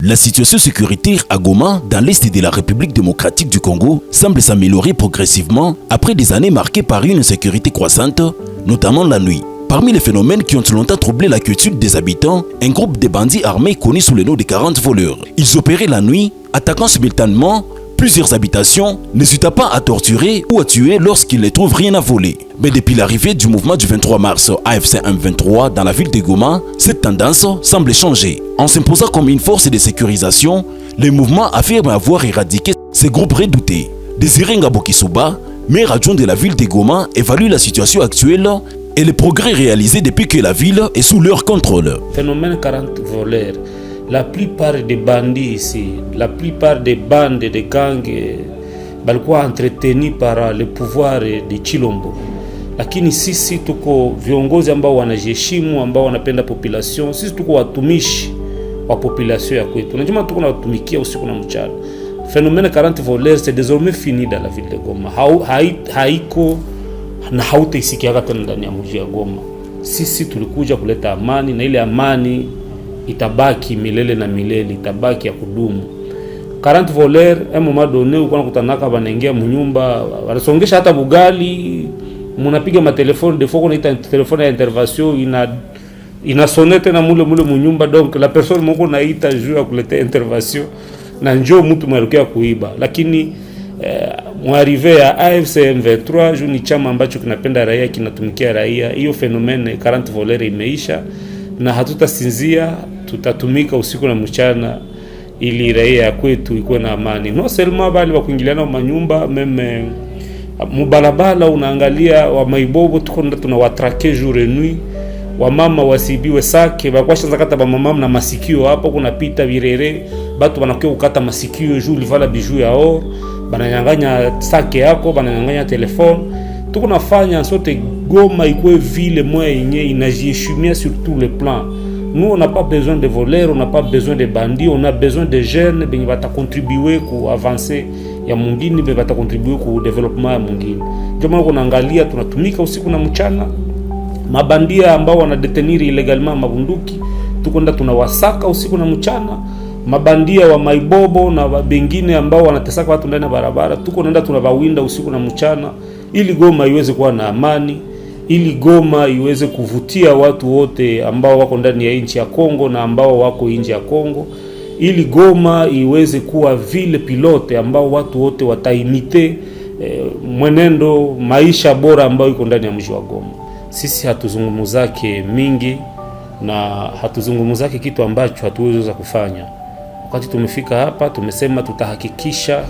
La situation sécuritaire à Goma, dans l'est de la République démocratique du Congo, semble s'améliorer progressivement après des années marquées par une insécurité croissante, notamment la nuit. Parmi les phénomènes qui ont longtemps troublé la quiétude des habitants, un groupe de bandits armés connu sous le nom de 40 voleurs. Ils opéraient la nuit, attaquant simultanément plusieurs habitations, n'hésitant pas à torturer ou à tuer lorsqu'ils ne trouvent rien à voler. Mais depuis l'arrivée du mouvement du 23 mars AFC M23 dans la ville de Goma, cette tendance semble changer. En s'imposant comme une force de sécurisation, le mouvement affirme avoir éradiqué ces groupes redoutés. Désiré Ngabokisuba, maire adjoint de la ville de Goma, évalue la situation actuelle et les progrès réalisés depuis que la ville est sous leur contrôle. Phénomène 40 voleurs. La plupart des bandits ici, la plupart des bandes de gangs balikuwa entretenus par le pouvoir de Chilombo. Lakini sisi tuko viongozi ambao wanajiheshimu, ambao wanapenda population. Sisi tuko watumishi wa population ya kwetu. Unajua tuko nawatumikia usiku na mchana. Phénomène 40 voleurs c'est désormais fini dans la ville de Goma. Haiko na hautaisikia tena ndani ya mji wa Goma. Sisi tulikuja kuleta amani na ile amani itabaki milele na milele, itabaki ya kudumu. 40 voleurs un moment donné uko nakutanaka banaingia mnyumba, wanasongesha hata bugali, mnapiga matelefoni, des fois unaita telefone ya intervention ina sonete na mule mnyumba, donc la personne moko naita juu ya kuleta intervention na njoo mtu mwarukia kuiba. Lakini muarive ya AFC M23 juu ni chama ambacho kinapenda raia, kinatumikia raia. Hiyo fenomene 40 voleurs imeisha na hatutasinzia, tutatumika usiku na mchana ili raia ya kwetu ikuwe na amani. No seulement bali wa kuingiliana manyumba, meme mubalabala unaangalia wa maibobo tuko tunawatrake jour et nuit, wa mama wasibiwe sake bakwasha zakata ba mama na masikio hapo kuna pita birere, batu wanakuwa kukata masikio juu livala bijou ya or, bananyanganya sake yako, bananyanganya telefone. Tuko nafanya sote Goma ikuwe ville moya yenye inajiheshimia sur tous les plans. Nous on n'a pas besoin de voleurs, on n'a pas besoin de bandits, on a besoin de jeunes benye bata contribuer ku avancer ya mungini, benye bata contribuer ku development ya mungini. Ndio maana kunaangalia tunatumika usiku na mchana. Mabandia ambao wanadetenir illegalement mabunduki tuko nda tunawasaka usiku na mchana. Mabandia wa maibobo na bengine ambao wanatesaka watu ndani ya barabara tuko nenda tunawawinda usiku na mchana, ili Goma iweze kuwa na amani, ili Goma iweze kuvutia watu wote ambao wako ndani ya nchi ya Kongo na ambao wako nje ya Kongo, ili Goma iweze kuwa vile pilote ambao watu wote wataimite mwenendo maisha bora ambao iko ndani ya mji wa Goma. Sisi hatuzungumuzake mingi na hatuzungumuzake kitu ambacho hatuweza kufanya. Wakati tumefika hapa tumesema tutahakikisha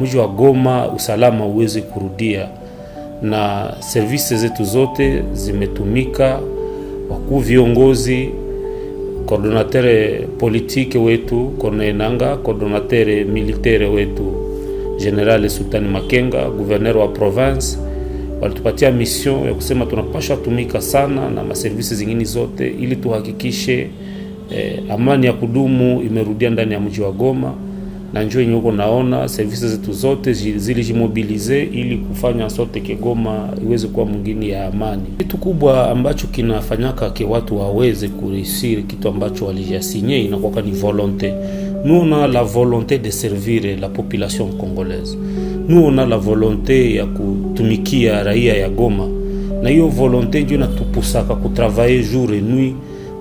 mji wa Goma usalama uweze kurudia, na services zetu zote zimetumika, wakuu viongozi, coordinateur politique wetu Corneille Nangaa, coordinateur militaire wetu General Sultani Makenga, gouverneur wa province, walitupatia mission ya kusema tunapaswa tumika sana na maservices zingine zote ili tuhakikishe amani ya kudumu imerudia ndani ya mji wa Goma. Na njoo yenye uko naona services zetu zote zilijimobilize ili kufanya sote ke Goma iweze kuwa mwingine ya amani. Kitu kubwa ambacho kinafanyaka ke watu waweze kureusir kitu ambacho walijasinye inakuwa ni volonté. Nous on a la volonté de servir la population congolaise. Nous on a la volonté ya kutumikia raia ya Goma. Na hiyo volonté ndio inatupusaka kutravailler jour et nuit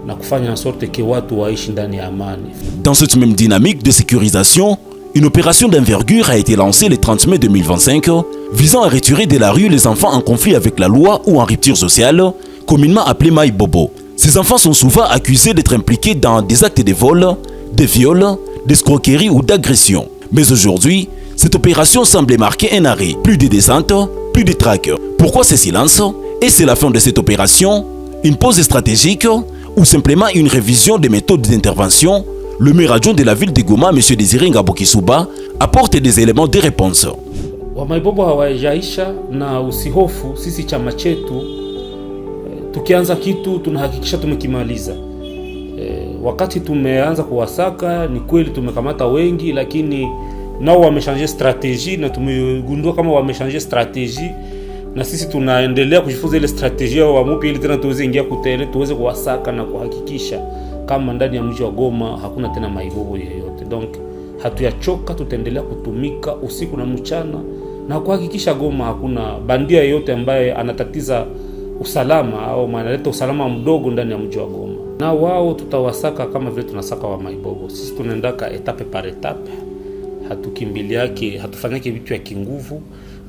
na kufanya en sorte que watu waishi ndani ya amani. Dans cette même dynamique de sécurisation, une opération d'envergure a été lancée le 30 mai 2025 visant à retirer de la rue les enfants en conflit avec la loi ou en rupture sociale, communément appelés Maï Bobo. Ces enfants sont souvent accusés d'être impliqués dans des actes de vol, de viol, d'escroquerie ou d'agression. Mais aujourd'hui, cette opération semble marquer un arrêt. Plus de descente, plus de traque. Pourquoi ce silence? Est-ce la fin de cette opération? Une pause stratégique ou simplement une révision des méthodes d'intervention? Le maire adjoint de la ville de Goma, M. Désiré Ngabokisuba, apporte des éléments de réponse. Wamaibobo hawajaisha na usihofu, sisi chama chetu tukianza kitu tunahakikisha tumekimaliza. Wakati tumeanza kuwasaka ni kweli tumekamata wengi, lakini nao wamechange strategie na tumegundua kama wamechange strategie, na sisi tunaendelea kujifunza ile strategia wa mupi ili tena tuweze ingia kutele tuweze kuwasaka na kuhakikisha kama ndani ya mji wa Goma hakuna tena maibobo yoyote. Donc hatuyachoka, tutaendelea kutumika usiku na mchana na kuhakikisha Goma hakuna bandia yoyote ambaye anatatiza usalama au analeta usalama mdogo ndani ya mji wa Goma. Na wao tutawasaka kama vile tunasaka wa maibobo. Sisi tunaendaka etape par etape, hatukimbiliake, hatufanyake vitu ya kinguvu.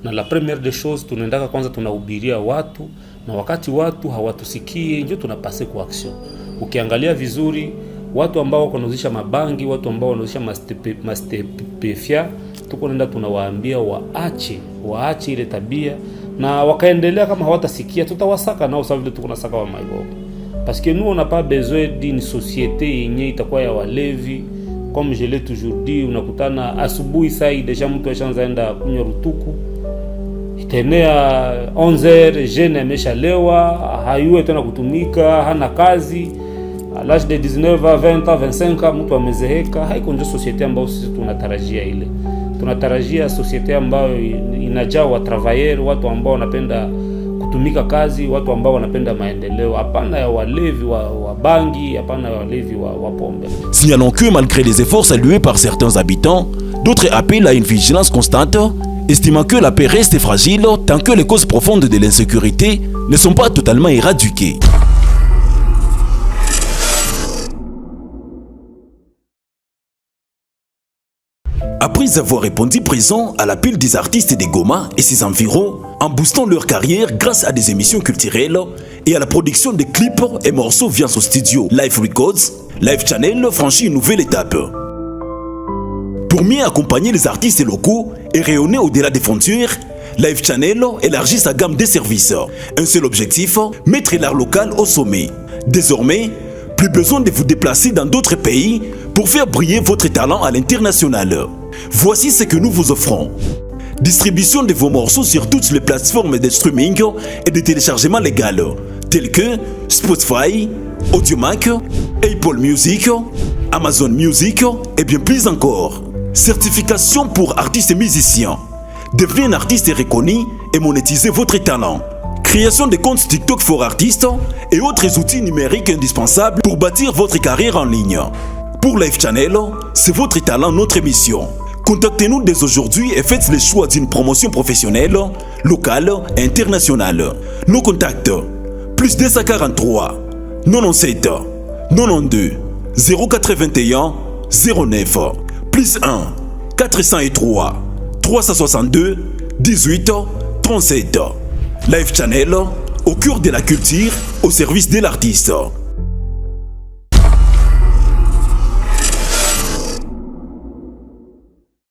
Na la première des choses, tunaendaka kwanza tunahubiria watu, na wakati watu hawatusikie ndio tunapase kwa action. Ukiangalia vizuri, watu ambao wanauzisha mabangi, watu ambao wanauzisha mastepefia, tuko nenda tunawaambia waache ile tabia, na wakaendelea. Kama hawatasikia tutawasaka nao sababu tuko na saka wa maibobo. Parce que nous on n'a pas besoin d'une société yenye itakuwa ya walevi. Comme je l'ai toujours dit, unakutana asubuhi saa deja mtu ashaanza enda kunywa rutuku, itenea 11h jeune ameshalewa, hayuwe tena kutumika, hana kazi. À l'âge de 19 à 20 à 25 ans mtu amezeheka. Haiko ndio societe ambayo sisi tunatarajia ile. Tunatarajia societe ambayo inajaa wa travailleurs, watu ambao wanapenda kutumika kazi, watu ambao wanapenda maendeleo, hapana ya walevi wa bangi, hapana ya walevi wa pombe. Signalons que malgré les efforts salués par certains habitants, d'autres appellent à une vigilance constante, estimant que la paix reste fragile tant que les causes profondes de l'insécurité ne sont pas totalement éradiquées. Après avoir répondu présent à l'appel des artistes de Goma et ses environs, en boostant leur carrière grâce à des émissions culturelles et à la production de clips et morceaux via son studio Live Records, Live Channel franchit une nouvelle étape. Pour mieux accompagner les artistes locaux et rayonner au-delà des frontières, Live Channel élargit sa gamme de services. Un seul objectif, mettre l'art local au sommet. Désormais, plus besoin de vous déplacer dans d'autres pays pour faire briller votre talent à l'international. Voici ce que nous vous offrons. Distribution de vos morceaux sur toutes les plateformes de streaming et de téléchargement légal, telles que Spotify, Audiomack, Apple Music, Amazon Music et bien plus encore. Certification pour artistes et musiciens. Devenez un artiste reconnu et monétisez votre talent. Création de comptes TikTok for artistes et autres outils numériques indispensables pour bâtir votre carrière en ligne. Pour Live Channel, c'est votre talent, notre mission. Contactez-nous dès aujourd'hui et faites le choix d'une promotion professionnelle, locale et internationale. Nos contacts, plus 243 97 92 081 09, plus 1 403 362 18 37. Live Channel, au cœur de la culture, au service de l'artiste.